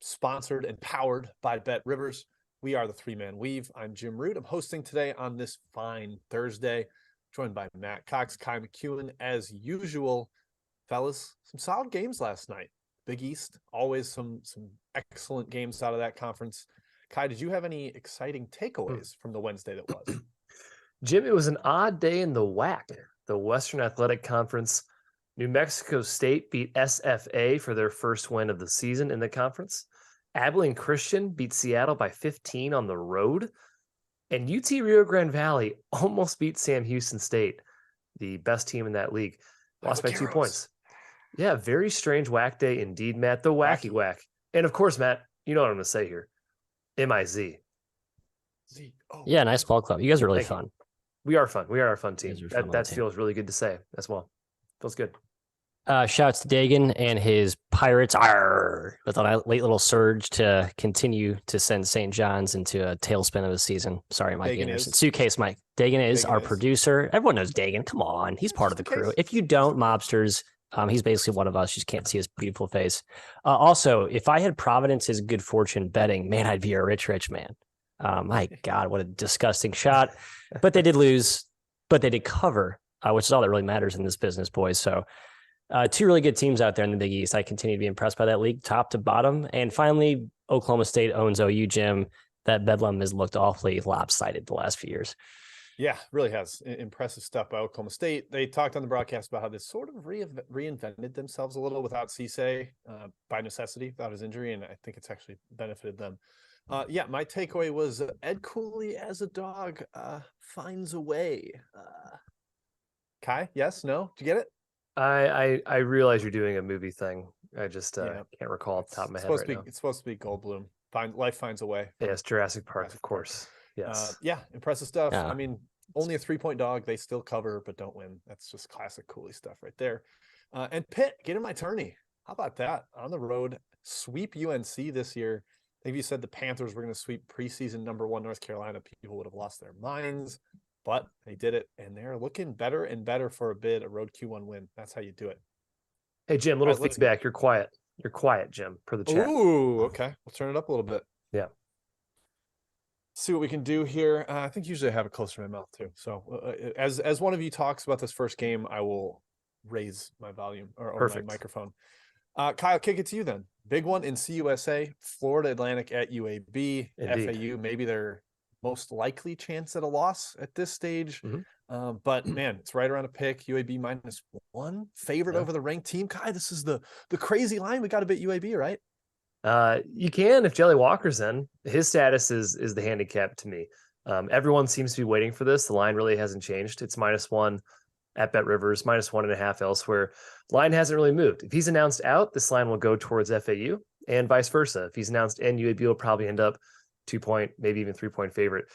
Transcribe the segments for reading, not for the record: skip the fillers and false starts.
sponsored and powered by BetRivers. We are the Three-Man Weave. I'm Jim Root. I'm hosting today on this fine Thursday, joined by Matt Cox, Kai McEwen, as usual. Fellas, some solid games last night. Big East, always some excellent games out of that conference. Kai, did you have any exciting takeaways from the Wednesday that was? Jim, it was an odd day in the WAC, the Western Athletic Conference. New Mexico State beat SFA for their first win of the season in the conference. Abilene Christian beat Seattle by 15 on the road. And UT Rio Grande Valley almost beat Sam Houston State, the best team in that league. Lost by 2 points. Yeah, very strange WAC day indeed, Matt. The wacky whack. And of course, Matt, you know what I'm going to say here. MIZ. Yeah, nice ball club. You guys are really fun. We are fun. We are a fun team. That feels really good to say as well. Feels good. Shouts to Dagan and his Pirates with a late little surge to continue to send St. John's into a tailspin of the season. Sorry, Mike Dagan Anderson. is. Suitcase Mike. Dagan is our producer. Everyone knows Dagan. Come on. He's part of the crew. If you don't, mobsters, he's basically one of us. You just can't see his beautiful face. Also, if I had Providence's good fortune betting, man, I'd be a rich man. My God, what a disgusting shot. But they did lose, but they did cover, which is all that really matters in this business, boys. So two really good teams out there in the Big East. I continue to be impressed by that league, top to bottom. And finally, Oklahoma State owns OU, Jim. That bedlam has looked awfully lopsided the last few years. Yeah, really has. Impressive stuff by Oklahoma State. They talked on the broadcast about how they sort of reinvented themselves a little without Cisse by necessity, without his injury, and I think it's actually benefited them. Yeah, my takeaway was Ed Cooley as a dog finds a way. Kai, yes, no? Did you get it? I realize you're doing a movie thing. I just can't recall off the top of my head right now. It's supposed to be Goldblum. Life finds a way. Yes, Jurassic Park, of course. Yes. Yeah, impressive stuff. Yeah. I mean, only a 3-point dog. They still cover, but don't win. That's just classic Cooley stuff right there. And Pitt, get in my tourney. How about that? On the road, sweep UNC this year. I think if you said the Panthers were going to sweep preseason #1 North Carolina, people would have lost their minds. But they did it, and they're looking better and better for a road Q1 win. That's how you do it. Hey, Jim, little feedback. You're quiet. You're quiet, Jim, per the chat. Ooh, okay. We'll turn it up a little bit. Yeah. See what we can do here. I think usually I have it closer to my mouth too. So as one of you talks about this first game, I will raise my volume or my microphone. Kyle, kick it to you then. Big one in CUSA, Florida Atlantic at UAB. Indeed. FAU, maybe their most likely chance at a loss at this stage. Mm-hmm. But man, it's right around a pick. UAB -1, favored over the ranked team. Kai, this is the crazy line. We got to bet UAB, right? You can if Jelly Walker's in. His status is the handicap to me. Everyone seems to be waiting for this. The line really hasn't changed. It's -1 at BetRivers, -1.5 elsewhere. Line hasn't really moved. If he's announced out, this line will go towards FAU and vice versa. If he's announced in, UAB will probably end up 2-point, maybe even 3-point favorite.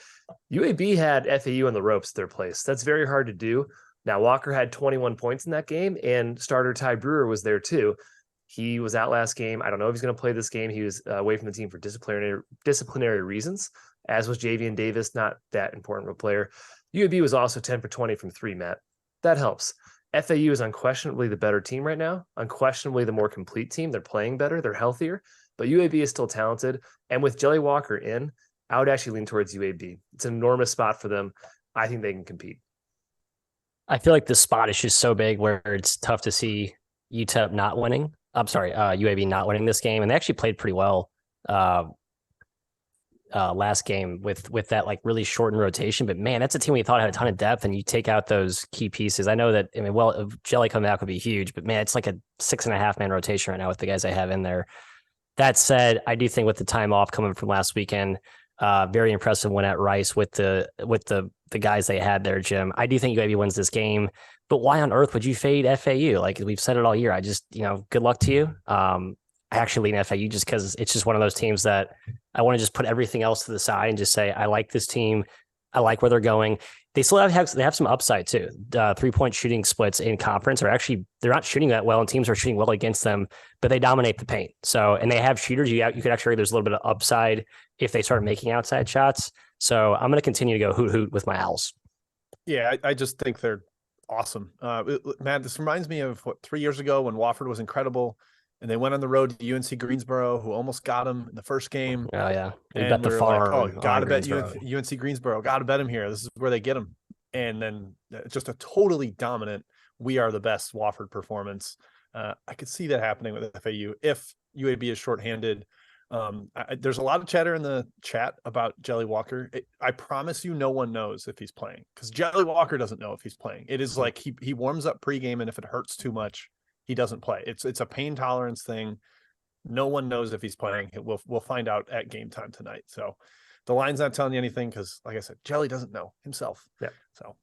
UAB had FAU on the ropes at their place. That's very hard to do. Now, Walker had 21 points in that game, and starter Ty Brewer was there too. He was out last game. I don't know if he's going to play this game. He was away from the team for disciplinary reasons, as was Javian Davis, not that important of a player. UAB was also 10 for 20 from 3, Matt. That helps. FAU is unquestionably the better team right now, unquestionably the more complete team. They're playing better. They're healthier. But UAB is still talented. And with Jelly Walker in, I would actually lean towards UAB. It's an enormous spot for them. I think they can compete. I feel like this spot is just so big where it's tough to see UTEP not winning. I'm sorry, UAB not winning this game. And they actually played pretty well last game with that like really shortened rotation. But man, that's a team we thought had a ton of depth, and you take out those key pieces. I know that, Jelly coming back would be huge, but man, it's like a 6.5 man rotation right now with the guys they have in there. That said, I do think with the time off coming from last weekend, very impressive win at Rice with the guys they had there, Jim. I do think UAB wins this game, but why on earth would you fade FAU? Like we've said it all year. I just, good luck to you. I actually lean FAU just because it's just one of those teams that I want to just put everything else to the side and just say, I like this team. I like where they're going. They still have some upside too. 3-point shooting splits in conference are actually, they're not shooting that well, and teams are shooting well against them, but they dominate the paint. So, and they have shooters. You could actually, there's a little bit of upside if they start making outside shots. So I'm going to continue to go hoot with my Owls. Yeah, I just think they're awesome. Matt, this reminds me of 3 years ago when Wofford was incredible. and they went on the road to UNC Greensboro, who almost got them in the first game. Oh yeah, we And bet the we were farm. like, oh, gotta bet Greensboro. UNC Greensboro, gotta bet them here. This is where they get them. And then just a totally dominant, we are the best Wofford performance. I could see that happening with FAU if UAB is shorthanded. There's a lot of chatter in the chat about Jelly Walker. I promise you, no one knows if he's playing, because Jelly Walker doesn't know if he's playing. It is like he warms up pregame, and if it hurts too much, he doesn't play. It's a pain tolerance thing. No one knows if he's playing. We'll find out at game time tonight. So the line's not telling you anything because, like I said, Jelly doesn't know himself. Yeah. So,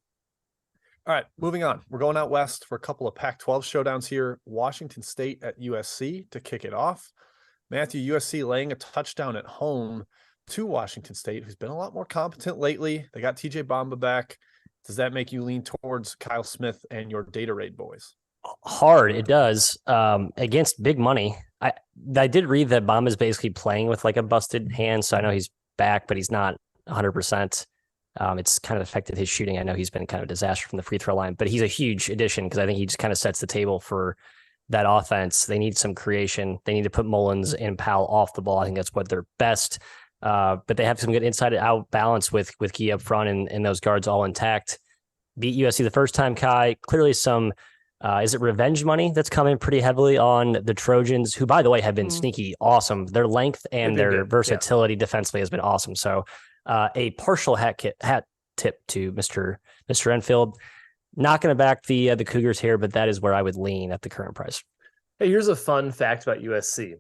all right, moving on. We're going out west for a couple of Pac-12 showdowns here. Washington State at USC to kick it off. Matthew, USC laying a touchdown at home to Washington State, who's been a lot more competent lately. They got TJ Bamba back. Does that make you lean towards Kyle Smith and your data raid boys? Hard, it does. Against big money. I did read that Bamba's basically playing with like a busted hand, so I know he's back, but he's not 100%. It's kind of affected his shooting. I know he's been kind of a disaster from the free throw line, but he's a huge addition because I think he just kind of sets the table for that offense. They need some creation. They need to put Mullins and Powell off the ball. I think that's what they're best. But they have some good inside out balance with Key up front and those guards all intact. Beat USC the first time, Kai. Clearly some, is it revenge money that's coming pretty heavily on the Trojans, who, by the way, have been sneaky awesome. Their length and their versatility defensively has been awesome. So a partial hat tip to Mr. Enfield. Not going to back the Cougars here, but that is where I would lean at the current price. Hey, here's a fun fact about USC.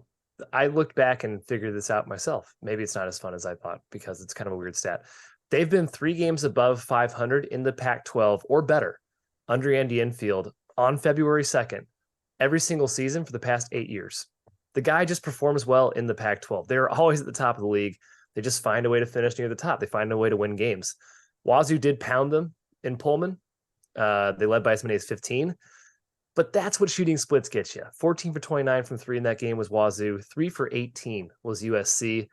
I looked back and figured this out myself. Maybe it's not as fun as I thought because it's kind of a weird stat. They've been 3 games above 500 in the Pac-12 or better under Andy Enfield on February 2nd every single season for the past 8 years. The guy just performs well in the Pac-12. They're always at the top of the league. They just find a way to finish near the top. They find a way to win games. Wazoo did pound them in Pullman. They led by as many as 15. But that's what shooting splits get you. 14 for 29 from 3 in that game was Wazoo. 3 for 18 was USC.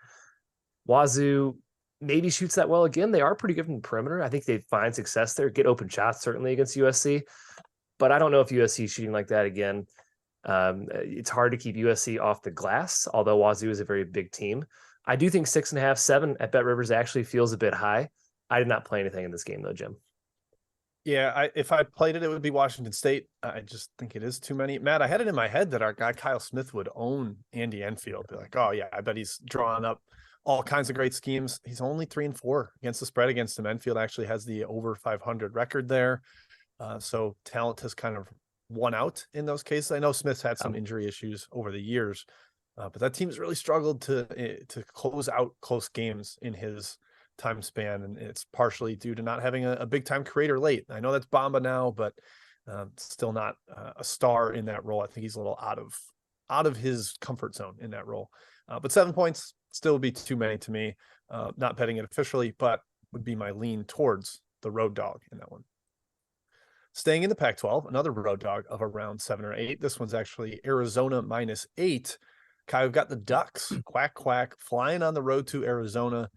Wazoo maybe shoots that well again. They are pretty good from the perimeter. I think they find success there, get open shots certainly against USC. But I don't know if USC is shooting like that again. It's hard to keep USC off the glass, although Wazoo is a very big team. I do think 6.5, 7 at BetRivers actually feels a bit high. I did not play anything in this game though, Jim. Yeah, if I played it, it would be Washington State. I just think it is too many. Matt, I had it in my head that our guy Kyle Smith would own Andy Enfield. Be like, oh yeah, I bet he's drawing up all kinds of great schemes. He's only 3-4 against the spread against him. Enfield actually has the over 500 record there. So talent has kind of won out in those cases. I know Smith's had some injury issues over the years, but that team's really struggled to close out close games in his time span, and it's partially due to not having a big time creator late. I know that's Bamba now, but still not a star in that role. I think he's a little out of his comfort zone in that role. But 7 points still would be too many to me. Not betting it officially, but would be my lean towards the road dog in that one. Staying in the Pac-12, another road dog of around 7 or 8. This one's actually Arizona -8. Kai, we've got the Ducks, quack, quack, flying on the road to Arizona.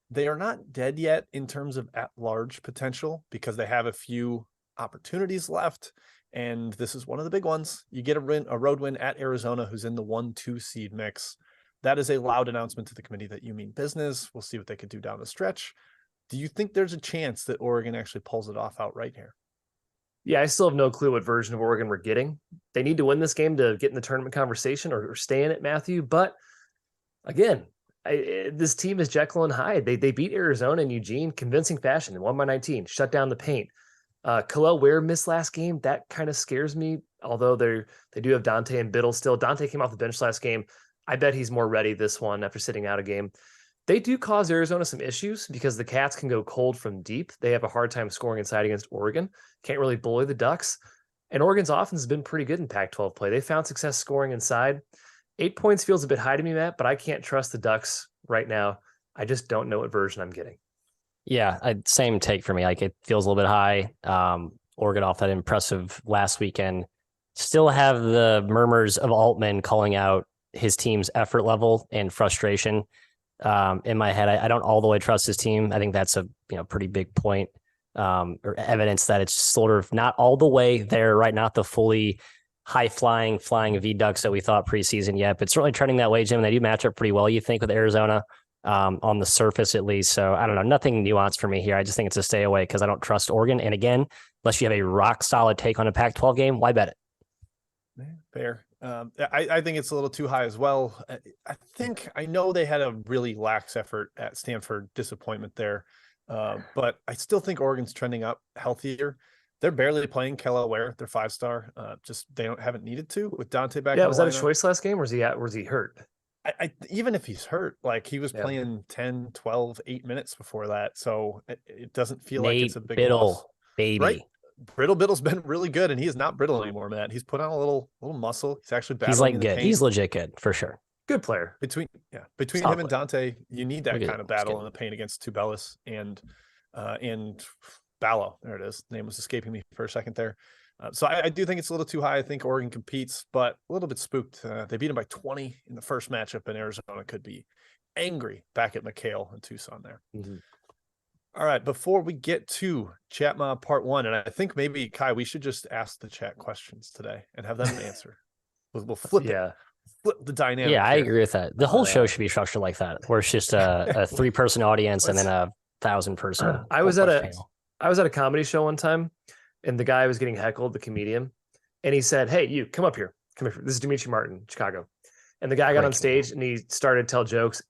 They are not dead yet in terms of at-large potential because they have a few opportunities left, and this is one of the big ones. You get a road win at Arizona, who's in the 1-2 seed mix. That is a loud announcement to the committee that you mean business. We'll see what they could do down the stretch. Do you think there's a chance that Oregon actually pulls it off outright here? Yeah, I still have no clue what version of Oregon we're getting. They need to win this game to get in the tournament conversation or stay in it, Matthew. But again, this team is Jekyll and Hyde. They beat Arizona and Eugene, convincing fashion, and 1-19, shut down the paint. Khalil Ware missed last game. That kind of scares me, although they do have Dante and Biddle still. Dante came off the bench last game. I bet he's more ready this one after sitting out a game. They do cause Arizona some issues because the Cats can go cold from deep. They have a hard time scoring inside against Oregon. Can't really bully the Ducks. And Oregon's offense has been pretty good in Pac-12 play. They found success scoring inside. 8 points feels a bit high to me, Matt, but I can't trust the Ducks right now. I just don't know what version I'm getting. Yeah, same take for me. Like it feels a little bit high. Oregon off that impressive last weekend. Still have the murmurs of Altman calling out his team's effort level and frustration in my head. I don't all the way trust his team. I think that's a pretty big point or evidence that it's sort of not all the way there, right? Not the fully flying V Ducks that we thought preseason yet, but certainly trending that way, Jim. They do match up pretty well, you think, with Arizona on the surface at least. So I don't know, nothing nuanced for me here. I just think it's a stay away because I don't trust Oregon. And again, unless you have a rock solid take on a Pac-12 game, why bet it? Fair. I think it's a little too high as well. I know they had a really lax effort at Stanford, disappointment there, but I still think Oregon's trending up healthier. They're barely playing Kello Ware, their 5-star. Just they haven't needed to with Dante back. Yeah, was that a choice last game, or was he hurt? I even if he's hurt, like he was playing 10, 12, 8 minutes before that. So it doesn't feel like it's a big loss. Baby. Right? Biddle's been really good, and he is not brittle anymore, Matt. He's put on a little muscle. He's actually battling. He's like good. He's legit good for sure. Good player. Between him and Dante, you need that kind of battle in the paint against Tubelis and Ballo. There it is. The name was escaping me for a second there. So I do think it's a little too high. I think Oregon competes, but a little bit spooked. They beat him by 20 in the first matchup, and Arizona could be angry back at McHale in Tucson there. Mm-hmm. All right, before we get to Chat Mob Part 1, and I think maybe, Kai, we should just ask the chat questions today and have them answer. We'll flip it. Flip the dynamic. Yeah, I agree with that. The whole show should be structured like that, where it's just a 3-person audience and then a 1,000-person. I was at a comedy show one time, and the guy was getting heckled, the comedian, and he said, "Hey, you come up here. Come here. This is Dimitri Martin, Chicago." And the guy got on stage and he started to tell jokes.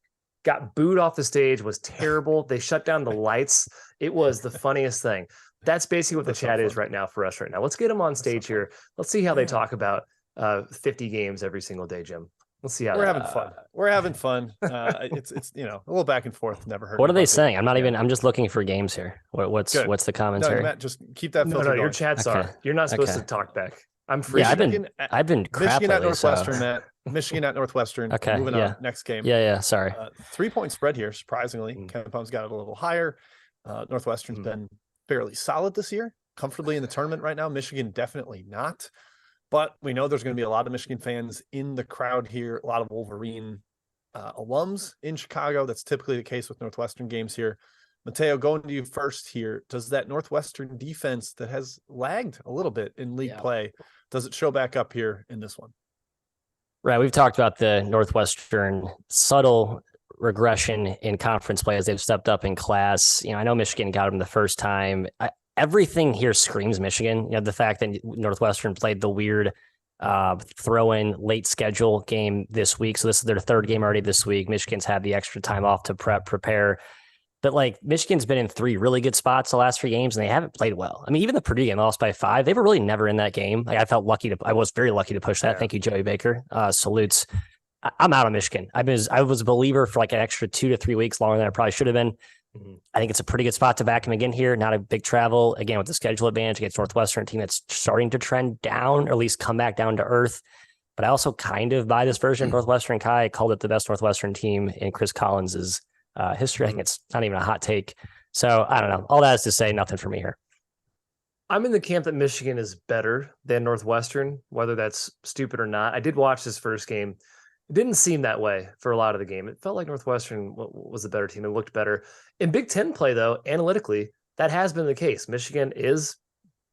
Got booed off the stage, was terrible. They shut down the lights. It was the funniest thing. That's basically what the chat is right now for us right now. Let's get them on stage here. Let's see how they talk about 50 games every single day, Jim. Let's see how we're having fun. We're having fun. It's a little back and forth. Never heard. What are they saying? I'm just looking for games here. What's the commentary? No, Matt, just keep that filter going. Your chats are. You're not supposed to talk back. I'm free. Yeah, I've been crap Michigan lately, at Northwestern, so. Matt. Michigan at Northwestern. Okay, moving on. Next game. Yeah. Sorry. 3-point spread here. Surprisingly, KenPom's got it a little higher. Northwestern's been fairly solid this year, comfortably in the tournament right now. Michigan definitely not, but we know there's going to be a lot of Michigan fans in the crowd here. A lot of Wolverine alums in Chicago. That's typically the case with Northwestern games here. Mateo, going to you first here. Does that Northwestern defense that has lagged a little bit in league play, does it show back up here in this one? Right. We've talked about the Northwestern subtle regression in conference play as they've stepped up in class. I know Michigan got them the first time. Everything here screams Michigan. The fact that Northwestern played the weird throw-in late schedule game this week. So this is their third game already this week. Michigan's had the extra time off to prepare. But Michigan's been in 3 really good spots the last 3 games, and they haven't played well. I mean, even the Purdue game, lost by 5. They were really never in that game. I was very lucky to push that. Yeah. Thank you, Joey Baker. Salutes. I'm out on Michigan. I was a believer for an extra 2 to 3 weeks longer than I probably should have been. Mm-hmm. I think it's a pretty good spot to back him again here. Not a big travel again with the schedule advantage against Northwestern, team that's starting to trend down, or at least come back down to earth. But I also kind of buy this version of Northwestern. Kai called it the best Northwestern team in Chris Collins's history. I think it's not even a hot take. So I don't know. All that is to say nothing for me here. I'm in the camp that Michigan is better than Northwestern, whether that's stupid or not. I did watch this first game. It didn't seem that way for a lot of the game. It felt like Northwestern was a better team. It looked better. In Big Ten play, though, analytically, that has been the case. Michigan is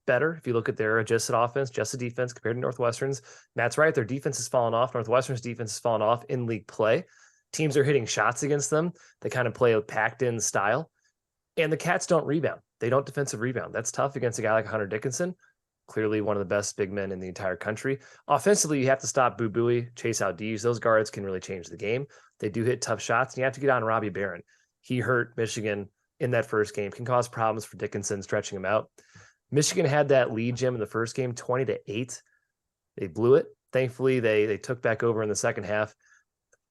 better if you look at their adjusted offense, adjusted defense compared to Northwestern's. Matt's right. Their defense has fallen off. Northwestern's defense has fallen off in league play. Teams are hitting shots against them. They kind of play a packed-in style. And the Cats don't rebound. They don't defensive rebound. That's tough against a guy like Hunter Dickinson, clearly one of the best big men in the entire country. Offensively, you have to stop Boo Buie, chase out D's. Those guards can really change the game. They do hit tough shots, and you have to get on Robbie Barron. He hurt Michigan in that first game, can cause problems for Dickinson, stretching him out. Michigan had that lead, Jim, in the first game, 20-8. They blew it. Thankfully, they took back over in the second half.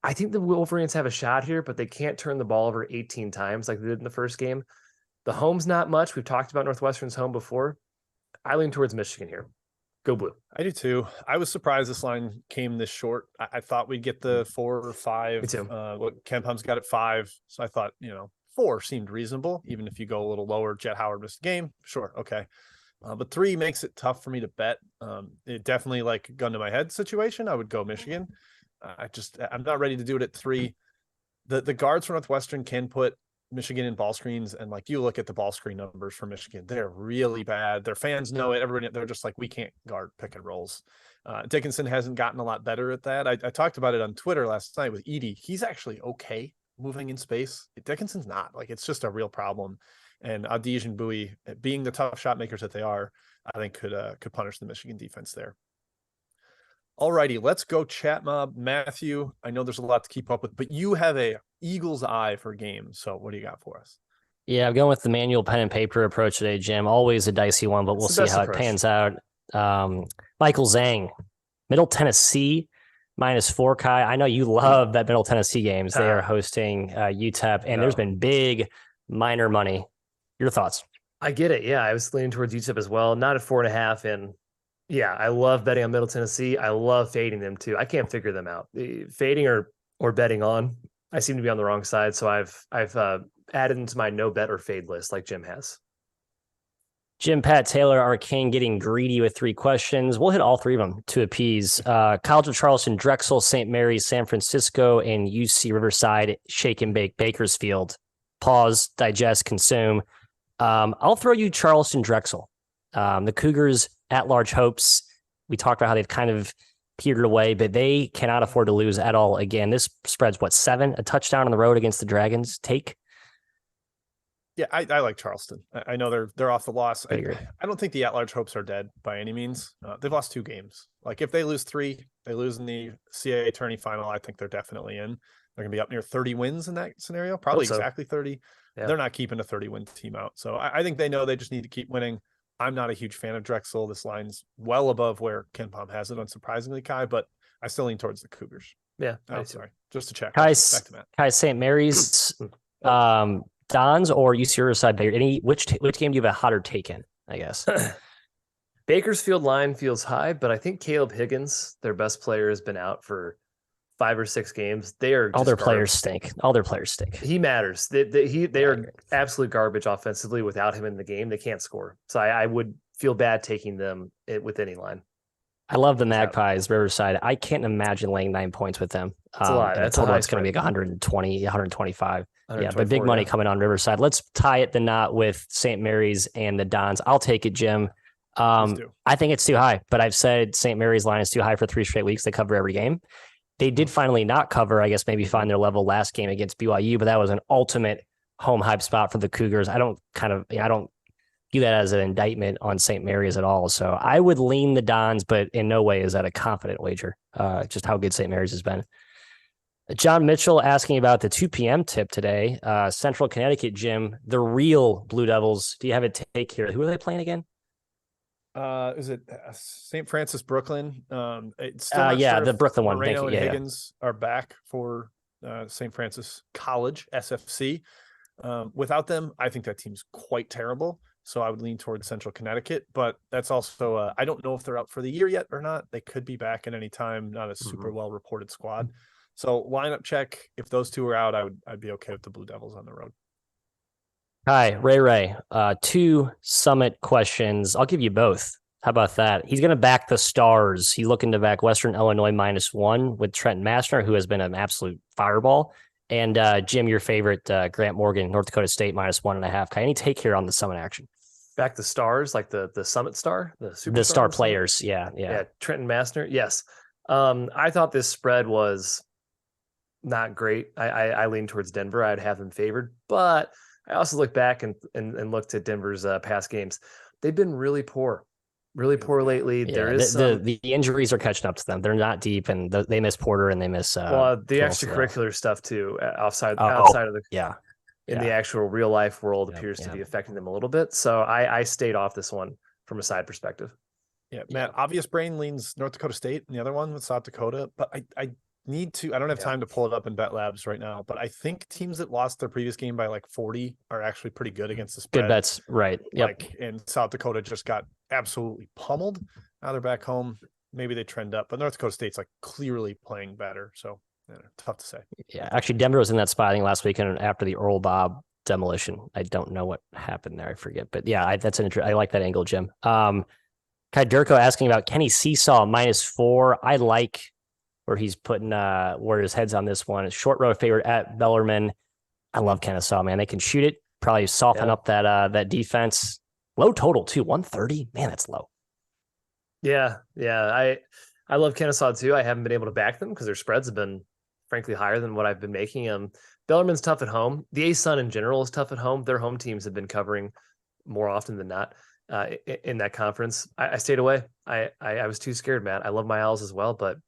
I think the Wolverines have a shot here, but they can't turn the ball over 18 times like they did in the first game. The home's not much. We've talked about Northwestern's home before. I lean towards Michigan here. Go blue. I do too. I was surprised this line came this short. I thought we'd get the 4 or 5. Me too. What KenPom's got at 5. So I thought, 4 seemed reasonable. Even if you go a little lower, Jet Howard missed the game. Sure. Okay. But 3 makes it tough for me to bet. It definitely like gun to my head situation. I would go Michigan. I'm not ready to do it at 3. The guards for Northwestern can put Michigan in ball screens, and like you look at the ball screen numbers for Michigan, they're really bad. Their fans know it. Everybody, they're just like, we can't guard pick and rolls. Dickinson hasn't gotten a lot better at that. I talked about it on Twitter last night with Edie. He's actually okay moving in space. Dickinson's not. Like, it's just a real problem. And Adij and Bowie, being the tough shot makers that they are, I think could punish the Michigan defense there. Alrighty, let's go chat mob. Matthew, I know there's a lot to keep up with, but you have a eagle's eye for games. So what do you got for us? Yeah, I'm going with the manual pen and paper approach today, Jim. Always a dicey one, but we'll see how it pans out. Michael Zhang, Middle Tennessee, -4. Kai, I know you love that Middle Tennessee games. They are hosting UTEP, and there's been big minor money. Your thoughts? I get it. Yeah, I was leaning towards UTEP as well. Not at 4.5. And yeah, I love betting on Middle Tennessee. I love fading them too. I can't figure them out. Fading or betting on. I seem to be on the wrong side, so I've added into my no bet or fade list like Jim has. Jim, Pat, Taylor, our king, getting greedy with 3 questions. We'll hit all 3 of them to appease. College of Charleston, Drexel, St. Mary's, San Francisco, and UC Riverside, Shake and Bake, Bakersfield. Pause, digest, consume. I'll throw you Charleston, Drexel. The Cougars at-large hopes. We talked about how they've kind of petered away, but they cannot afford to lose at all again. This spread's, 7? A touchdown on the road against the Dragons. Take? Yeah, I like Charleston. I know they're off the loss. I agree. I don't think the at-large hopes are dead by any means. They've lost 2 games. Like, if they lose 3, they lose in the CAA tourney final, I think they're definitely in. They're going to be up near 30 wins in that scenario, probably exactly 30. Yeah. They're not keeping a 30-win team out. So I think they know they just need to keep winning. I'm not a huge fan of Drexel. This line's well above where Ken Palm has it, unsurprisingly, Kai, but I still lean towards the Cougars. Yeah. Oh, sorry. Just to check. Kai, back to Matt. Kai St. Mary's, Dons or UC Riverside Baker? Which game do you have a hotter take in, I guess? Bakersfield line feels high, but I think Caleb Higgins, their best player, has been out for 5 or 6 games. They are all their players stink. All their players stink. He matters. They are absolute garbage offensively. Without him in the game, they can't score. So I would feel bad taking them with any line. I love the Magpies, Riverside. I can't imagine laying 9 points with them. That's a lot. That's total. It's going to be like 120, 125. Yeah, but big money yeah. coming on Riverside. Let's tie it the knot with St. Mary's and the Dons. I'll take it, Jim. I think it's too high, but I've said St. Mary's line is too high for 3 straight weeks. They cover every game. They did finally not cover, I guess, maybe find their level last game against BYU, but that was an ultimate home hype spot for the Cougars. I don't view that as an indictment on St. Mary's at all. So I would lean the Dons, but in no way is that a confident wager. Just how good St. Mary's has been. John Mitchell asking about the 2 p.m. tip today. Central Connecticut, Jim, the real Blue Devils. Do you have a take here? Who are they playing again? Is it St. Francis, Brooklyn? It's still the Brooklyn one. Moreno and yeah, Higgins are back for St. Francis College, SFC. Without them, I think that team's quite terrible. So I would lean towards Central Connecticut, but that's also I don't know if they're out for the year yet or not. They could be back at any time. Not a super well reported squad. So lineup check. If those 2 are out, I'd be okay with the Blue Devils on the road. Hi, Ray. 2 Summit questions. I'll give you both. How about that? He's going to back the Stars. He's looking to back Western Illinois -1 with Trenton Massner, who has been an absolute fireball. And Jim, your favorite, Grant Morgan, North Dakota State -1.5. Any take here on the Summit action? Back the Stars, like the Summit Star, the star players. Yeah. Trenton Massner. Yes. I thought this spread was not great. I lean towards Denver. I'd have them favored, but I also look back and looked at Denver's past games. They've been really poor lately. Yeah, there is the injuries are catching up to them. They're not deep, and they miss Porter and they miss the extracurricular stuff too. Outside of the the actual real life world appears to be affecting them a little bit. So I stayed off this one from a side perspective. Yeah, Matt. Obvious brain leans North Dakota State, and the other one with South Dakota. But I need to. I don't have time to pull it up in Bet Labs right now. But I think teams that lost their previous game by like 40 are actually pretty good against the spread. Good bets, right? Yep. And South Dakota just got absolutely pummeled. Now they're back home. Maybe they trend up, but North Dakota State's like clearly playing better. So tough to say. Yeah, actually, Denver was in that spot I think last weekend after the Earl Bob demolition. I don't know what happened there. I forget, but yeah, I like that angle, Jim. Kai Durko asking about Kenny Seesaw -4. I like where he's putting where his head's on this one. Short road favorite at Bellarmine. I love Kennesaw, man. They can shoot it, probably soften up that defense. Low total too, 130. Man, that's low. Yeah. I love Kennesaw too. I haven't been able to back them because their spreads have been frankly higher than what I've been making. Bellarmine's tough at home. The A-Sun in general is tough at home. Their home teams have been covering more often than not in that conference. I stayed away. I was too scared, Matt. I love my Owls as well, but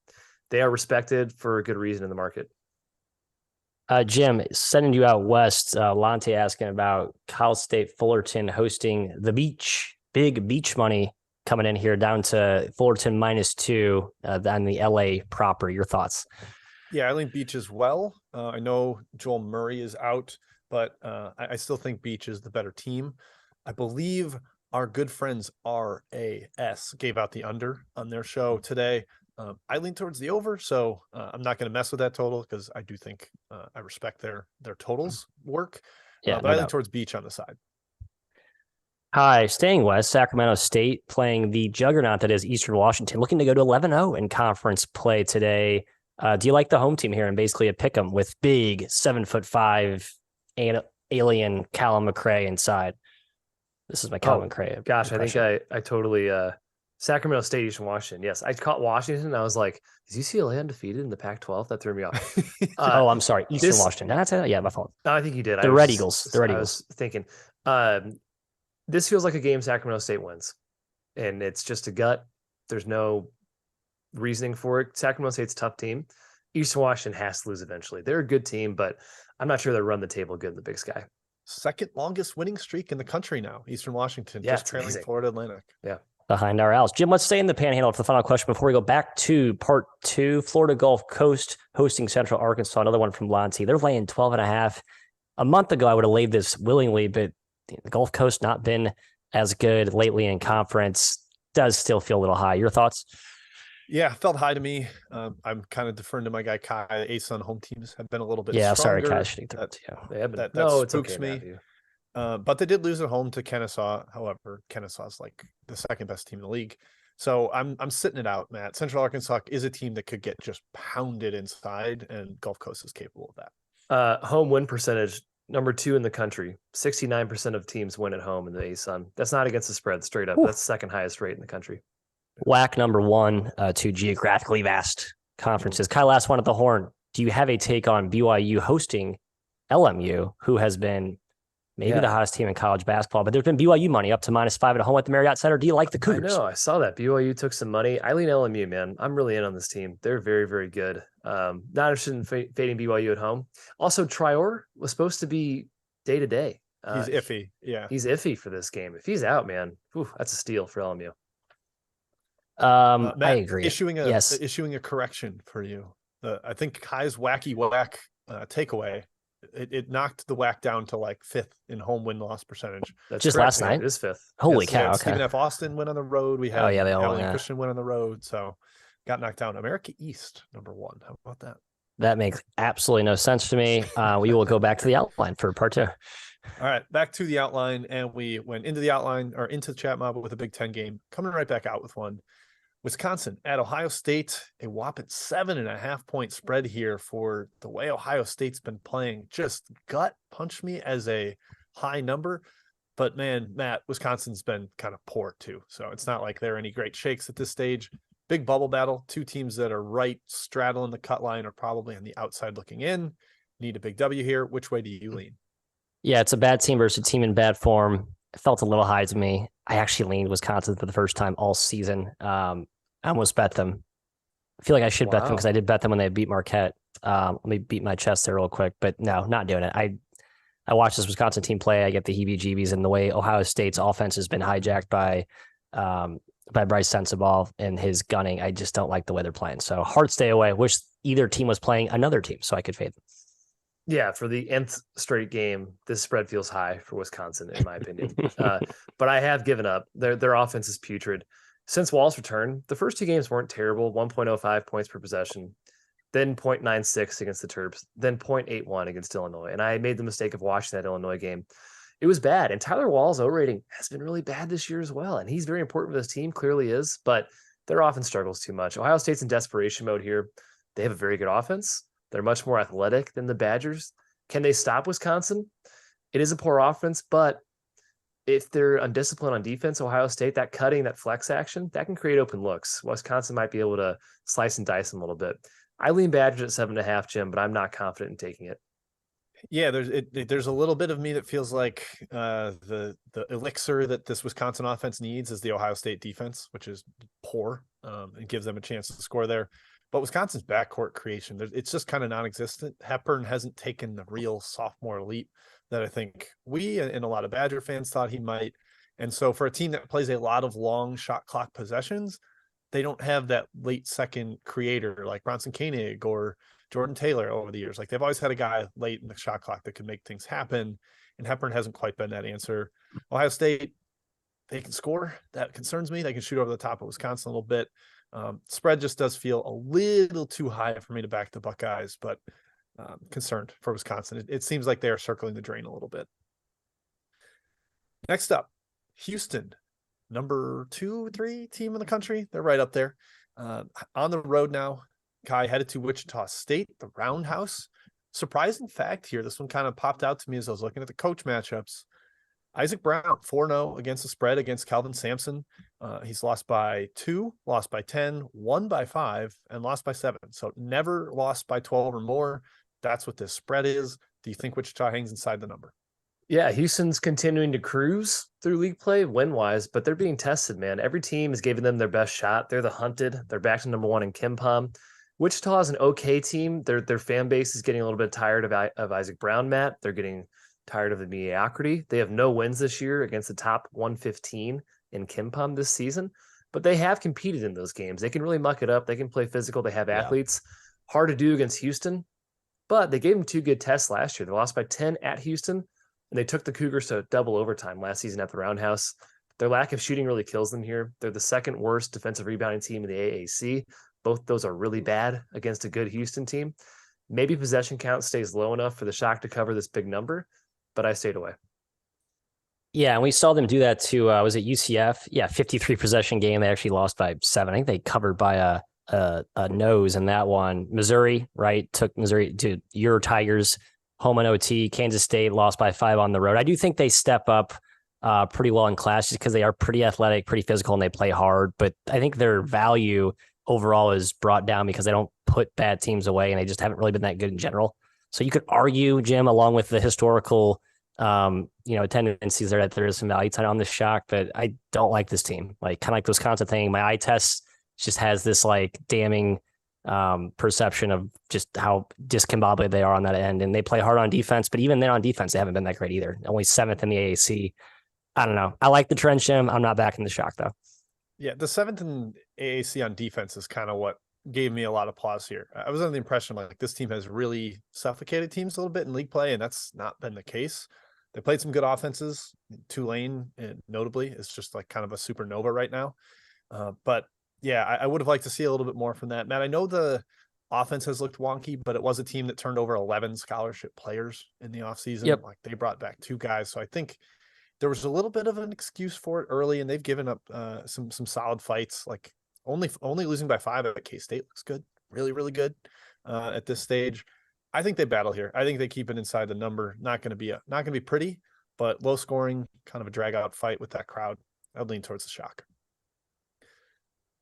they are respected for a good reason in the market. Jim, sending you out west, Lonte asking about Cal State Fullerton hosting the Beach. Big beach money coming in here down to Fullerton -2 on the LA proper. Your thoughts? Yeah, I lean Beach as well. I know Joel Murray is out, but I still think Beach is the better team. I believe our good friends RAS gave out the under on their show today. I lean towards the over, so I'm not going to mess with that total because I do think I respect their totals work. Yeah, but I lean towards Beach on the side. Hi, staying west, Sacramento State playing the juggernaut that is Eastern Washington, looking to go to 11-0 in conference play today. Do you like the home team here and basically a pick 'em with big 7'5" alien Callum McRae inside? This is my Callum McRae. Gosh, impression. I think I totally Sacramento State, Eastern Washington. Yes, I caught Washington. And I was like, is UCLA undefeated in the Pac-12? That threw me off. Oh, I'm sorry. Eastern Washington. That's yeah, my fault. No, I think you did. The Red Eagles. The Red Eagles. I was thinking, this feels like a game Sacramento State wins. And it's just a gut. There's no reasoning for it. Sacramento State's a tough team. Eastern Washington has to lose eventually. They're a good team, but I'm not sure they run the table good in the Big Sky. Second longest winning streak in the country now, Eastern Washington, just trailing amazing. Florida Atlantic. Yeah. Behind our Owls. Jim, let's stay in the Panhandle for the final question before we go back to part 2. Florida Gulf Coast hosting Central Arkansas, another one from Lonte. They're laying 12.5. A month ago, I would have laid this willingly, but the Gulf Coast not been as good lately in conference. Does still feel a little high. Your thoughts? Yeah, felt high to me. I'm kind of deferring to my guy Kai. A-Sun home teams have been a little bit sorry, stronger. Kai. That spooks me. But they did lose at home to Kennesaw. However, Kennesaw's like the second best team in the league. So I'm sitting it out, Matt. Central Arkansas is a team that could get just pounded inside, and Gulf Coast is capable of that. Home win percentage, number 2 in the country. 69% of teams win at home in the A-Sun. That's not against the spread, straight up. Ooh. That's the second highest rate in the country. WAC number 1 to geographically vast conferences. Kyle, last one at the horn. Do you have a take on BYU hosting LMU, who has been maybe the hottest team in college basketball, but there's been BYU money up to -5 at home at the Marriott Center. Do you like the Cougars? I know. I saw that. BYU took some money. I lean LMU, man. I'm really in on this team. They're very, very good. Not interested in fading BYU at home. Also, Traore was supposed to be day-to-day. He's iffy. Yeah. He's iffy for this game. If he's out, man, that's a steal for LMU. Matt, I agree. Issuing a correction for you. I think Kai's wacky whack takeaway, it knocked the WAC down to like 5th in home win-loss percentage. That's just last night? It is 5th. Holy cow. Okay. Stephen F. Austin went on the road. We had Alan Christian went on the road. So got knocked down. America East, number 1. How about that? That makes absolutely no sense to me. We will go back to the outline for part 2. All right, back to the outline. And we went into the outline or into the chat mob with a Big Ten game. Coming right back out with one. Wisconsin at Ohio State, a whopping 7.5 point spread here for the way Ohio State's been playing. Just gut punch me as a high number. But man, Matt, Wisconsin's been kind of poor too. So it's not like they're any great shakes at this stage. Big bubble battle. 2 teams that are right straddling the cut line are probably on the outside looking in. Need a big W here. Which way do you lean? Yeah, it's a bad team versus a team in bad form. It felt a little high to me. I actually leaned Wisconsin for the first time all season. I almost bet them. I feel like I should bet them because I did bet them when they beat Marquette. Let me beat my chest there real quick, but no, not doing it. I watched this Wisconsin team play. I get the heebie-jeebies, and the way Ohio State's offense has been hijacked by Bryce Sensabaugh and his gunning. I just don't like the way they're playing. So hard stay away. I wish either team was playing another team so I could fade them. Yeah, for the nth straight game, this spread feels high for Wisconsin, in my opinion. But I have given up. Their offense is putrid. Since Wall's return, the first 2 games weren't terrible. 1.05 points per possession, then 0.96 against the Terps, then 0.81 against Illinois. And I made the mistake of watching that Illinois game. It was bad. And Tyler Wall's O rating has been really bad this year as well. And he's very important for this team, clearly is, but their offense struggles too much. Ohio State's in desperation mode here. They have a very good offense. They're much more athletic than the Badgers. Can they stop Wisconsin? It is a poor offense, but if they're undisciplined on defense, Ohio State, that cutting, that flex action, that can create open looks. Wisconsin might be able to slice and dice them a little bit. I lean Badgers at 7.5, Jim, but I'm not confident in taking it. Yeah, there's a little bit of me that feels like the elixir that this Wisconsin offense needs is the Ohio State defense, which is poor, and gives them a chance to score there. But Wisconsin's backcourt creation, it's just kind of non-existent. Hepburn hasn't taken the real sophomore leap that I think we and a lot of Badger fans thought he might. And so for a team that plays a lot of long shot clock possessions, they don't have that late second creator like Bronson Koenig or Jordan Taylor over the years. Like they've always had a guy late in the shot clock that can make things happen. And Hepburn hasn't quite been that answer. Ohio State, they can score. That concerns me. They can shoot over the top of Wisconsin a little bit. Spread just does feel a little too high for me to back the Buckeyes, but concerned for Wisconsin. It seems like they are circling the drain a little bit. Next up, Houston, number 2, 3 team in the country. They're right up there. On the road now. Kai headed to Wichita State, the Roundhouse. Surprising fact here. This one kind of popped out to me as I was looking at the coach matchups. Isaac Brown, 4-0 against the spread against Kelvin Sampson. He's lost by 2, lost by 10, won by 5, and lost by 7. So never lost by 12 or more. That's what this spread is. Do you think Wichita hangs inside the number? Yeah, Houston's continuing to cruise through league play win-wise, but they're being tested, man. Every team is giving them their best shot. They're the hunted. They're back to number 1 in KenPom. Wichita is an okay team. Their fan base is getting a little bit tired of Isaac Brown, Matt. They're getting tired of the mediocrity. They have no wins this year against the top 115 in KenPom this season, but they have competed in those games. They can really muck it up. They can play physical. They have athletes. Hard to do against Houston, but they gave them 2 good tests last year. They lost by 10 at Houston, and they took the Cougars to double overtime last season at the Roundhouse. Their lack of shooting really kills them here. They're the second worst defensive rebounding team in the AAC. Both those are really bad against a good Houston team. Maybe possession count stays low enough for the Shock to cover this big number, but I stayed away. Yeah, and we saw them do that to, was it UCF? Yeah, 53 possession game. They actually lost by 7. I think they covered by a nose in that one. Missouri, right? Took Missouri to your Tigers, home in OT. Kansas State lost by 5 on the road. I do think they step up pretty well in class just because they are pretty athletic, pretty physical, and they play hard. But I think their value overall is brought down because they don't put bad teams away, and they just haven't really been that good in general. So you could argue, Jim, along with the historical, tendencies there, that there is some value on this Shock, but I don't like this team. Like kind of like the Wisconsin thing. My eye test just has this like damning perception of just how discombobulated they are on that end, and they play hard on defense. But even then, on defense, they haven't been that great either. Only 7th in the AAC. I don't know. I like the trend, Jim. I'm not backing the Shock though. Yeah, the 7th in AAC on defense is kind of what gave me a lot of pause here. I was under the impression like this team has really suffocated teams a little bit in league play, and that's not been the case. They played some good offenses. Tulane, notably, is just like kind of a supernova right now. But yeah, I would have liked to see a little bit more from that. Matt, I know the offense has looked wonky, but it was a team that turned over 11 scholarship players in the offseason. Yep. Like they brought back 2 guys. So I think there was a little bit of an excuse for it early, and they've given up some solid fights. Like only losing by 5 at K-State looks good, really, really good at this stage. I think they battle here. I think they keep it inside the number. Not going to be pretty, but low scoring, kind of a drag out fight with that crowd. I'd lean towards the Shock.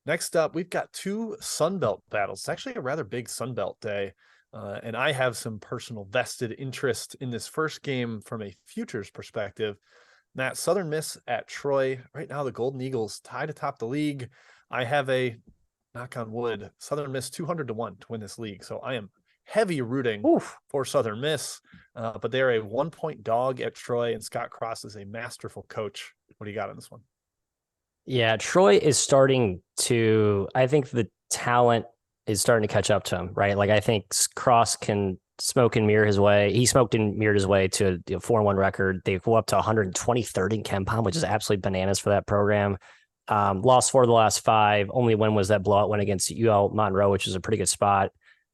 Next up, we've got 2 Sun Belt battles. It's actually a rather big Sun Belt day. And I have some personal vested interest in this first game from a futures perspective. Matt, Southern Miss at Troy. Right now, the Golden Eagles tied atop the league. I have a, knock on wood, Southern Miss 200-1 to win this league. So I am heavy rooting for Southern Miss, but they're a 1-point dog at Troy, and Scott Cross is a masterful coach. What do you got on this one? Yeah, Troy is starting to, I think the talent is starting to catch up to him, right? Like I think Cross can smoke and mirror his way. He smoked and mirrored his way to a 4-1 record. They go up to 123rd in KenPom, which is absolutely bananas for that program. Lost 4 of the last 5. Only win was that blowout win against UL Monroe, which is a pretty good spot.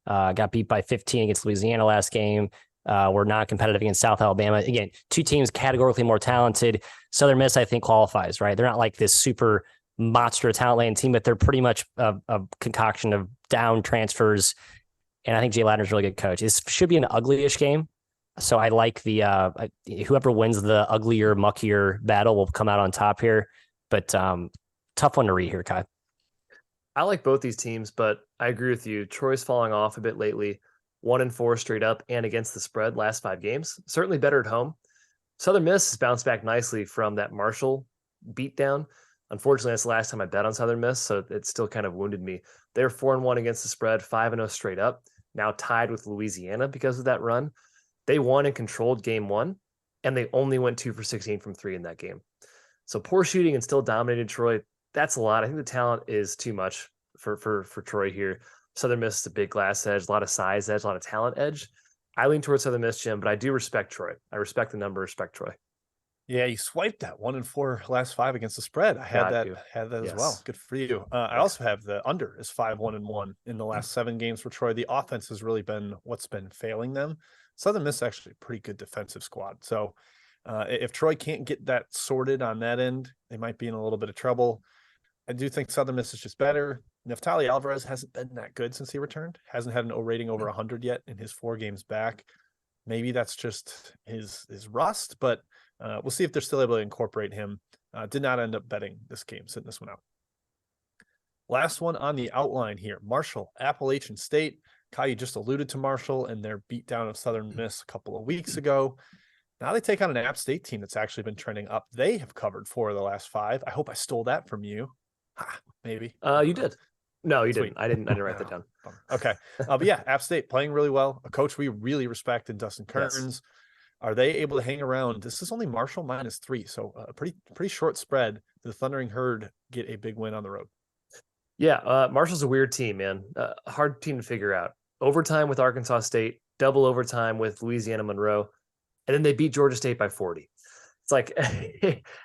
Got beat by 15 against Louisiana last game. Were not competitive against South Alabama. Again, 2 teams categorically more talented. Southern Miss, I think, qualifies, right? They're not like this super monster talent laying team, but they're pretty much a concoction of down transfers. And I think Jay Ladner's a really good coach. This should be an ugly-ish game. So I like the whoever wins the uglier, muckier battle will come out on top here. But tough one to read here, Kai. I like both these teams, but I agree with you. Troy's falling off a bit lately. 1-4 straight up and against the spread last 5 games. Certainly better at home. Southern Miss has bounced back nicely from that Marshall beatdown. Unfortunately, that's the last time I bet on Southern Miss, so it still kind of wounded me. They're 4-1 against the spread, 5-0 straight up. Now tied with Louisiana because of that run. They won and controlled game 1, and they only went 2 for 16 from 3 in that game. So poor shooting and still dominated Troy. That's a lot. I think the talent is too much for Troy here. Southern Miss is a big glass edge, a lot of size edge, a lot of talent edge. I lean towards Southern Miss, Jim, but I do respect Troy. I respect the number, respect Troy. Yeah, you swiped that 1-4 last 5 against the spread. I had that Yes. as well. Good for you. I also have the under is 5-1-1 in the last 7 games for Troy. The offense has really been what's been failing them. Southern Miss is actually a pretty good defensive squad. So if Troy can't get that sorted on that end, they might be in a little bit of trouble. I do think Southern Miss is just better. Neftali Alvarez hasn't been that good since he returned. Hasn't had an O rating over 100 yet in his 4 games back. Maybe that's just his rust, but we'll see if they're still able to incorporate him. Did not end up betting this game, sitting this one out. Last one on the outline here. Marshall, Appalachian State. Kai, you just alluded to Marshall and their beatdown of Southern Miss a couple of weeks ago. Now they take on an App State team that's actually been trending up. They have covered 4 of the last 5. I hope I stole that from you. Maybe. You did. No, you Sweet. didn't. I didn't write that down. Okay. But yeah, App State playing really well. A coach we really respect in Dustin Kearns. Yes. Are they able to hang around? This is only Marshall -3, so a pretty short spread. The Thundering Herd get a big win on the road. Yeah, Marshall's a weird team, man. Hard team to figure out. Overtime with Arkansas State, double overtime with Louisiana Monroe, and then they beat Georgia State by 40. It's like,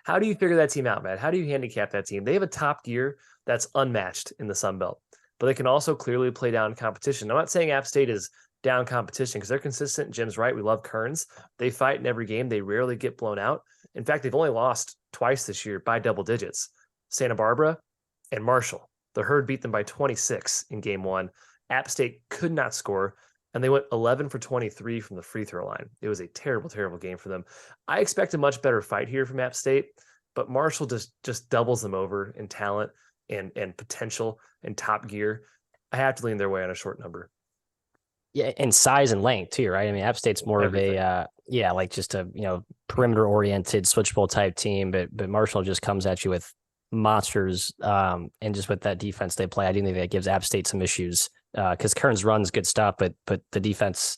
how do you figure that team out, man? How do you handicap that team? They have a top gear that's unmatched in the Sun Belt, but they can also clearly play down competition. I'm not saying App State is down competition because they're consistent. Jim's right. We love Kearns. They fight in every game. They rarely get blown out. In fact, they've only lost twice this year by double digits. Santa Barbara and Marshall. The Herd beat them by 26 in game 1. App State could not score, and they went 11 for 23 from the free throw line. It was a terrible, terrible game for them. I expect a much better fight here from App State, but Marshall just doubles them over in talent and potential and top gear. I have to lean their way on a short number. Yeah, and size and length too, right? I mean, App State's more Everything. Of a like just a perimeter oriented switchable type team, but Marshall just comes at you with monsters, and just with that defense they play, I do think that gives App State some issues because Kearns runs good stuff, but the defense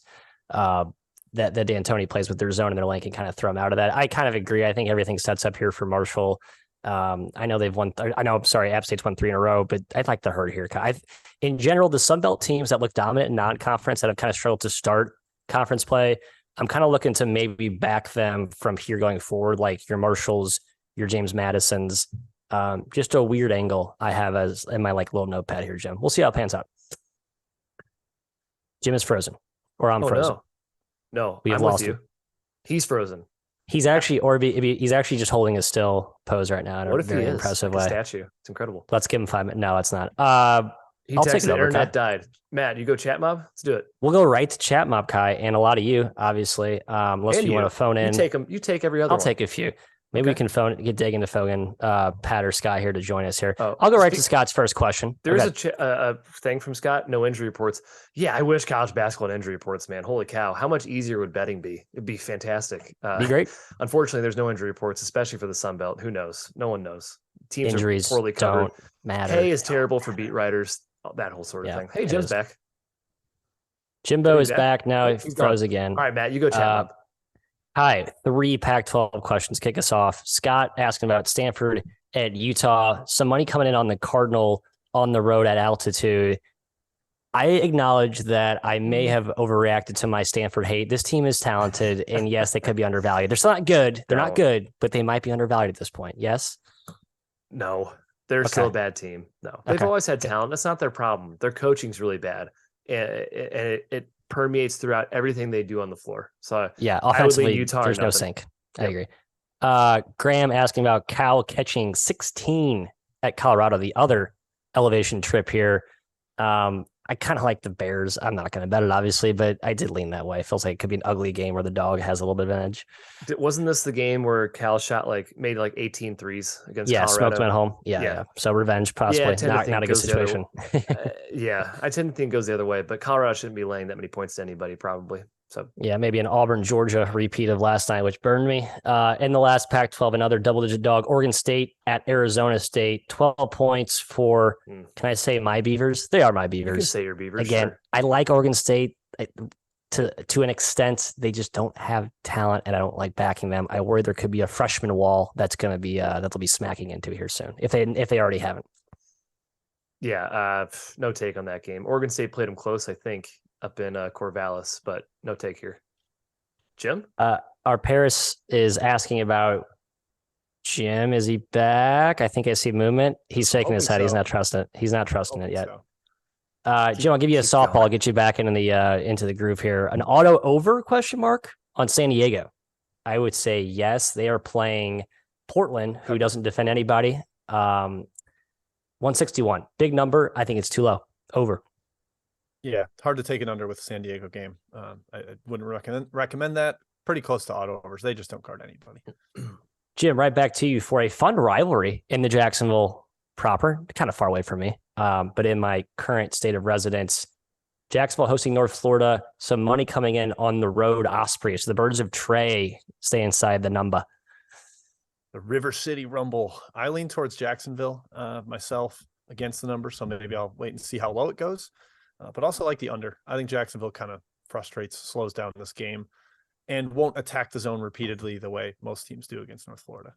that D'Antoni plays with their zone and their lane can kind of throw them out of that. I kind of agree. I think everything sets up here for Marshall. I know they've won. App State's won 3 in a row, but I'd like the Herd here. In general, the Sun Belt teams that look dominant in non-conference that have kind of struggled to start conference play, I'm kind of looking to maybe back them from here going forward, like your Marshalls, your James Madisons. Just a weird angle I have as in my little notepad here, Jim. We'll see how it pans out. Jim is frozen, or I'm frozen. No, we have lost him. He's frozen. He's actually, he's actually just holding a still pose right now in a very impressive way. Statue. It's incredible. Let's give him 5 minutes. No, it's not. He texted the internet died. Matt, you go chat mob? Let's do it. We'll go right to chat mob, Kai, and a lot of you, obviously. Unless you want to phone in. You take every other I'll take a few. Maybe we can get Dig into Fogan, Pat or Scott here to join us here. I'll go right to Scott's first question. There's a thing from Scott, no injury reports. Yeah, I wish college basketball had injury reports, man. Holy cow. How much easier would betting be? It'd be fantastic. Be great. Unfortunately, there's no injury reports, especially for the Sun Belt. Who knows? No one knows. Teams Injuries are poorly covered. Don't matter. Pay is terrible for beat writers, that whole sort of thing. Hey, Jim's back. Jimbo is back. Now he froze again. All right, Matt, you go chat mob. Hi, 3 Pac-12 questions. Kick us off. Scott asking about Stanford at Utah. Some money coming in on the Cardinal on the road at altitude. I acknowledge that I may have overreacted to my Stanford hate. This team is talented, and yes, they could be undervalued. They're still not good. They're not good, but they might be undervalued at this point. Yes? No, they're still a bad team. No, they've always had talent. That's not their problem. Their coaching's really bad, and it permeates throughout everything they do on the floor. So yeah, offensively, Utah there's no sync. I agree. Graham asking about Cal catching 16 at Colorado, the other elevation trip here. I kind of like the Bears. I'm not going to bet it, obviously, but I did lean that way. It feels like it could be an ugly game where the dog has a little bit of an edge. Wasn't this the game where Cal made 18 threes against Yeah, Colorado? smoked them at home. Yeah. So revenge, Yeah, I possibly. tend to think Not a good situation. Yeah, I tend to think it goes the other way, but Colorado shouldn't be laying that many points to anybody, probably. So yeah, maybe an Auburn, Georgia repeat of last night, which burned me. In the last Pac-12, another double-digit dog, Oregon State at Arizona State, 12 points for, can I say my Beavers? They are my Beavers. You can say your Beavers. Again, sure. I like Oregon State to an extent. They just don't have talent, and I don't like backing them. I worry there could be a freshman wall that's going to be that they'll be smacking into here soon if they already haven't. Yeah, no take on that game. Oregon State played them close, I think, up in Corvallis, but no take here. Jim? Our Paris is asking about Jim. Is he back? I think I see movement. He's shaking his head. So. He's not trusting it. He's not trusting it yet. So. Jim, I'll give you a softball. Going. I'll get you back into the groove here. An auto over ? On San Diego. I would say yes. They are playing Portland, who doesn't defend anybody. 161. Big number. I think it's too low. Over. Yeah, hard to take it under with the San Diego game. I wouldn't recommend that. Pretty close to auto overs. They just don't guard anybody. Jim, right back to you for a fun rivalry in the Jacksonville proper, kind of far away from me, but in my current state of residence. Jacksonville hosting North Florida, some money coming in on the road Osprey. So the Birds of Trey stay inside the number. The River City Rumble. I lean towards Jacksonville myself against the number, so maybe I'll wait and see how low it goes. But also like the under. I think Jacksonville kind of slows down this game and won't attack the zone repeatedly the way most teams do against North Florida.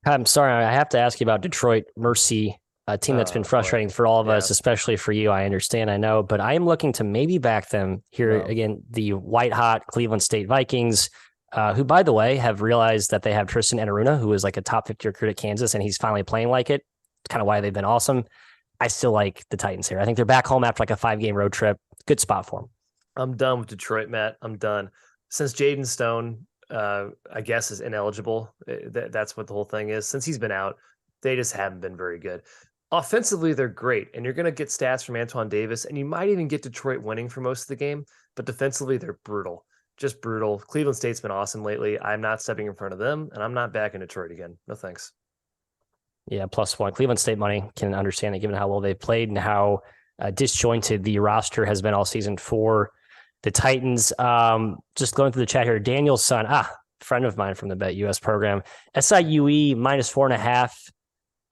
I'm sorry, I have to ask you about Detroit Mercy, a team that's been frustrating for all of us, especially for you. I understand, I know, but I am looking to maybe back them here again. The white hot Cleveland State Vikings, who, by the way, have realized that they have Tristan Enaruna, who is like a top 50 recruit at Kansas, and he's finally playing like it. It's kind of why they've been awesome. I still like the Titans here. I think they're back home after like a 5-game road trip. Good spot for them. I'm done with Detroit, Matt. I'm done. Since Jaden Stone, I guess, is ineligible, that's what the whole thing is. Since he's been out, they just haven't been very good. Offensively, they're great, and you're going to get stats from Antoine Davis, and you might even get Detroit winning for most of the game, but defensively, they're brutal. Just brutal. Cleveland State's been awesome lately. I'm not stepping in front of them, and I'm not backing Detroit again. No thanks. Yeah, +1. Cleveland State money, can understand it given how well they've played and how disjointed the roster has been all season for the Titans. Just going through the chat here, Daniel's son, friend of mine from the Bet US program, SIUE -4.5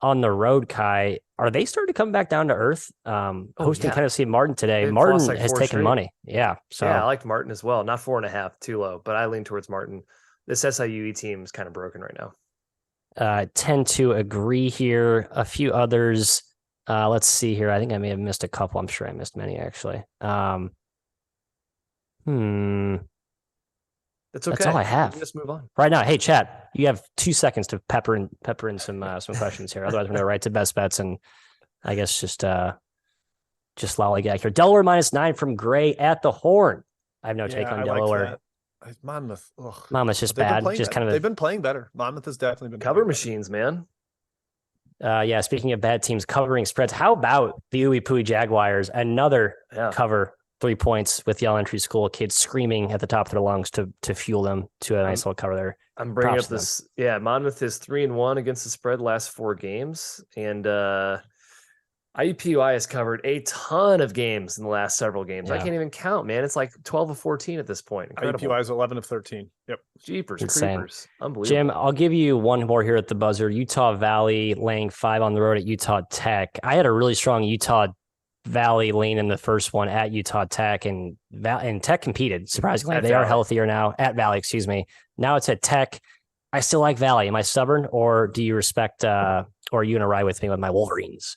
on the road, Kai. Are they starting to come back down to earth? Hosting Tennessee Martin today. Martin has taken money. Yeah. So yeah, I liked Martin as well. Not 4.5, too low, but I lean towards Martin. This SIUE team is kind of broken right now. Tend to agree here. A few others. Let's see here. I think I may have missed a couple. I'm sure I missed many, actually. That's okay. That's all I have. Just move on right now. Hey, chat, you have 2 seconds to pepper in some questions here. Otherwise, I'm going to write to best bets and I guess just lollygag here. Delaware -9 from Gray at the Horn. I have no take on Delaware. Monmouth. Monmouth's just bad. Just kind of. They've been playing better. Monmouth has definitely been cover machines, man. Yeah. Speaking of bad teams covering spreads, how about the Ooey Pooey Jaguars? Another cover 3 points with the elementary school kids screaming at the top of their lungs to fuel them to a nice little cover there. I'm bringing up this. Yeah, Monmouth is 3-1 against the spread last 4 games, and IUPUI has covered a ton of games in the last several games. I can't even count, man. It's like 12 of 14 at this point. Incredible. IUPUI is 11 of 13. Yep. Jeepers, insane. Creepers. Unbelievable. Jim, I'll give you one more here at the buzzer. Utah Valley laying 5 on the road at Utah Tech. I had a really strong Utah Valley lean in the first one at Utah Tech, and Tech competed, surprisingly. They are healthier now. At Valley, excuse me. Now it's at Tech. I still like Valley. Am I stubborn, or do you respect, or are you going to ride with me with my Wolverines?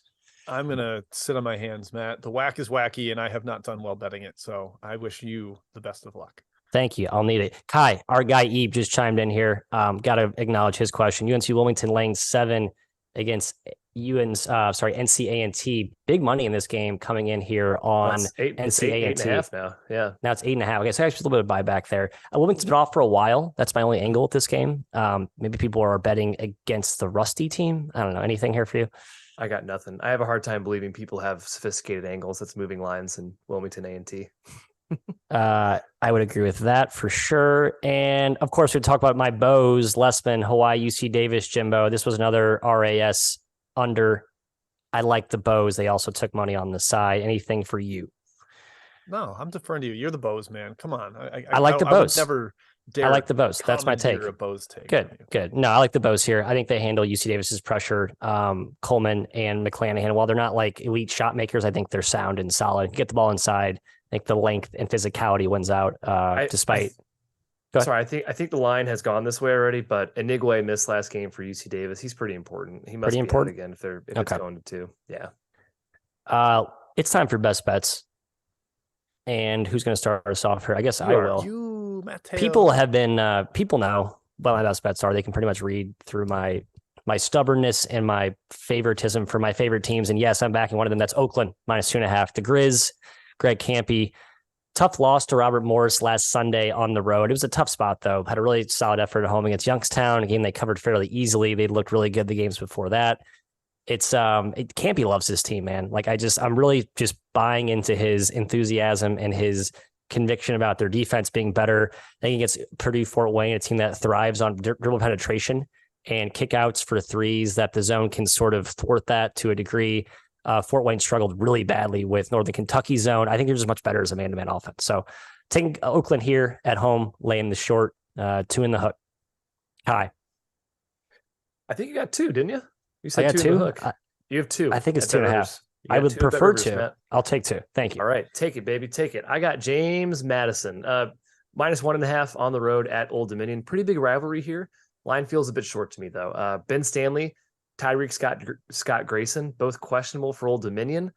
I'm going to sit on my hands, Matt. The whack is wacky, and I have not done well betting it, so I wish you the best of luck. Thank you. I'll need it. Kai, our guy Ebe just chimed in here. Got to acknowledge his question. UNC Wilmington laying 7 against NCA&T. Big money in this game coming in here on NCA&T. 8.5 now. Yeah. Now it's 8.5. Okay, so actually a little bit of buyback there. Wilmington's been off for a while. That's my only angle with this game. Maybe people are betting against the rusty team. I don't know. Anything here for you? I got nothing. I have a hard time believing people have sophisticated angles. That's moving lines in Wilmington A&T. I would agree with that for sure. And of course, we talk about my bows, Lessman, Hawaii, UC Davis, Jimbo. This was another RAS under. I like the bows. They also took money on the side. Anything for you? No, I'm deferring to you. You're the Bows man. Come on. I like the I would bows. never I dare like the bows. That's my take. commandeer a Bows take. Good, good. No, I like the bows here. I think they handle UC Davis's pressure. Coleman and McClanahan, while they're not like elite shot makers, I think they're sound and solid. Get the ball inside. I think the length and physicality wins out. Despite. Sorry, I think the line has gone this way already, but Inigwe missed last game for UC Davis. He's pretty important. He must be out again if it's going to two. Yeah. It's time for best bets. And who's going to start us off here? I guess I will. You, Mateo. People have been people know what my best bets are. They can pretty much read through my stubbornness and my favoritism for my favorite teams. And yes, I'm backing one of them. That's Oakland -2.5. The Grizz, Greg Campy. Tough loss to Robert Morris last Sunday on the road. It was a tough spot, though. Had a really solid effort at home against Youngstown, a game they covered fairly easily. They looked really good the games before that. Campy loves this team, man. Like I'm really just buying into his enthusiasm and his conviction about their defense being better. I think against Purdue Fort Wayne, a team that thrives on dribble penetration and kickouts for threes, that the zone can sort of thwart that to a degree. Fort Wayne struggled really badly with Northern Kentucky zone. I think they're just much better as a man-to-man offense. So taking Oakland here at home, laying the short, 2 in the hook. Hi. I think you got 2, didn't you? You I got 2 in the hook. You have 2. I think it's 2.5. I would prefer 2. I'll take 2. Thank you. All right. Take it, baby. Take it. I got James Madison. -1.5 on the road at Old Dominion. Pretty big rivalry here. Line feels a bit short to me, though. Ben Stanley, Tyreek Scott Grayson, both questionable for Old Dominion.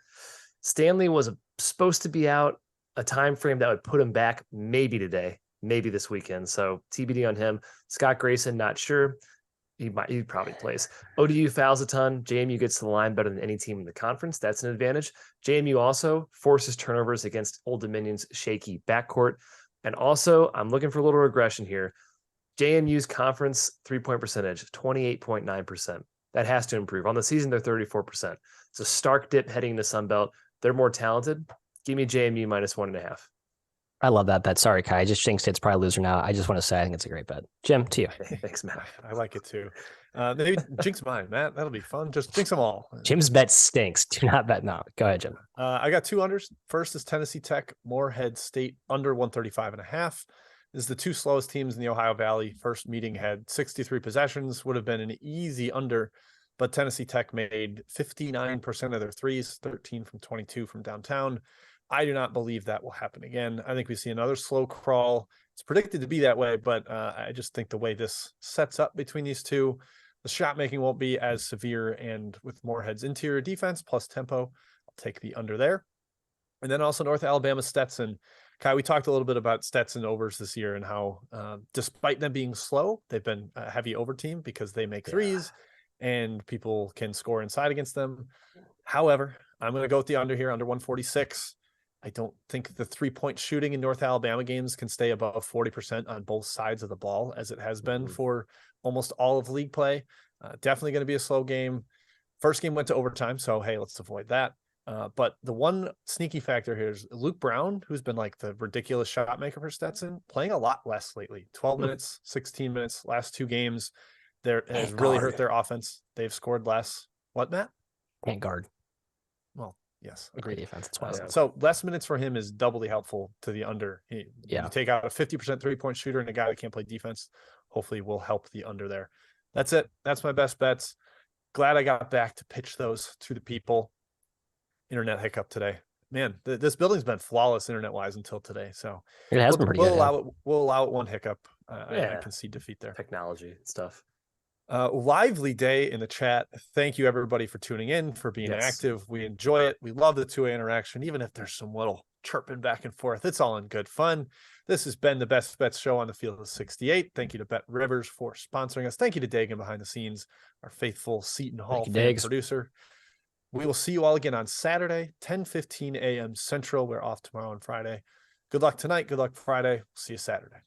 Stanley was supposed to be out a time frame that would put him back maybe today, maybe this weekend. So TBD on him. Scott Grayson, not sure. He probably plays. ODU fouls a ton. JMU gets to the line better than any team in the conference. That's an advantage. JMU also forces turnovers against Old Dominion's shaky backcourt. And also, I'm looking for a little regression here. JMU's conference three-point percentage, 28.9%. That has to improve. On the season, they're 34%. It's a stark dip heading to Sun Belt. They're more talented. Give me JMU -1.5. I love that bet. Sorry, Kai. I just jinxed it. It's probably a loser now. I just want to say I think it's a great bet. Jim, to you. Thanks, Matt. I like it too. Maybe jinx mine, Matt. That'll be fun. Just jinx them all. Jim's bet stinks. Do not bet now. Go ahead, Jim. I got 2 unders. First is Tennessee Tech, Morehead State under 135.5. This is the 2 slowest teams in the Ohio Valley. First meeting had 63 possessions, would have been an easy under, but Tennessee Tech made 59% of their threes, 13 from 22 from downtown. I do not believe that will happen again. I think we see another slow crawl. It's predicted to be that way, but I just think the way this sets up between these two, the shot making won't be as severe, and with Morehead's interior defense plus tempo, I'll take the under there. And then also North Alabama Stetson. Kai, we talked a little bit about Stetson overs this year and how, despite them being slow, they've been a heavy over team because they make threes and people can score inside against them. However, I'm going to go with the under here, under 146. I don't think the 3-point shooting in North Alabama games can stay above 40% on both sides of the ball, as it has been for almost all of league play. Definitely going to be a slow game. First game went to overtime, so hey, let's avoid that. But the one sneaky factor here is Luke Brown, who's been like the ridiculous shot maker for Stetson, playing a lot less lately. 12 minutes, 16 minutes, last 2 games. There has really hurt their offense. They've scored less. What, Matt? Can't guard. Well, yes, agreed. Defense. That's why. So less minutes for him is doubly helpful to the under. You take out a 50% 3-point shooter and a guy that can't play defense. Hopefully will help the under there. That's it. That's my best bets. Glad I got back to pitch those to the people. Internet hiccup today. Man, this building's been flawless internet-wise until today. So it has been pretty good. We'll allow it one hiccup. I can see defeat there. Technology stuff. Lively day in the chat. Thank you everybody for tuning in, for being active. We enjoy it. We love the two-way interaction, even if there's some little chirping back and forth. It's all in good fun. This has been the Best Bets show on the field of 68. Thank you to BetRivers for sponsoring us. Thank you to Dagan behind the scenes, our faithful Seton Hall producer. We will see you all again on Saturday, 10:15 a.m. Central. We're off tomorrow and Friday. Good luck tonight. Good luck Friday. See you Saturday.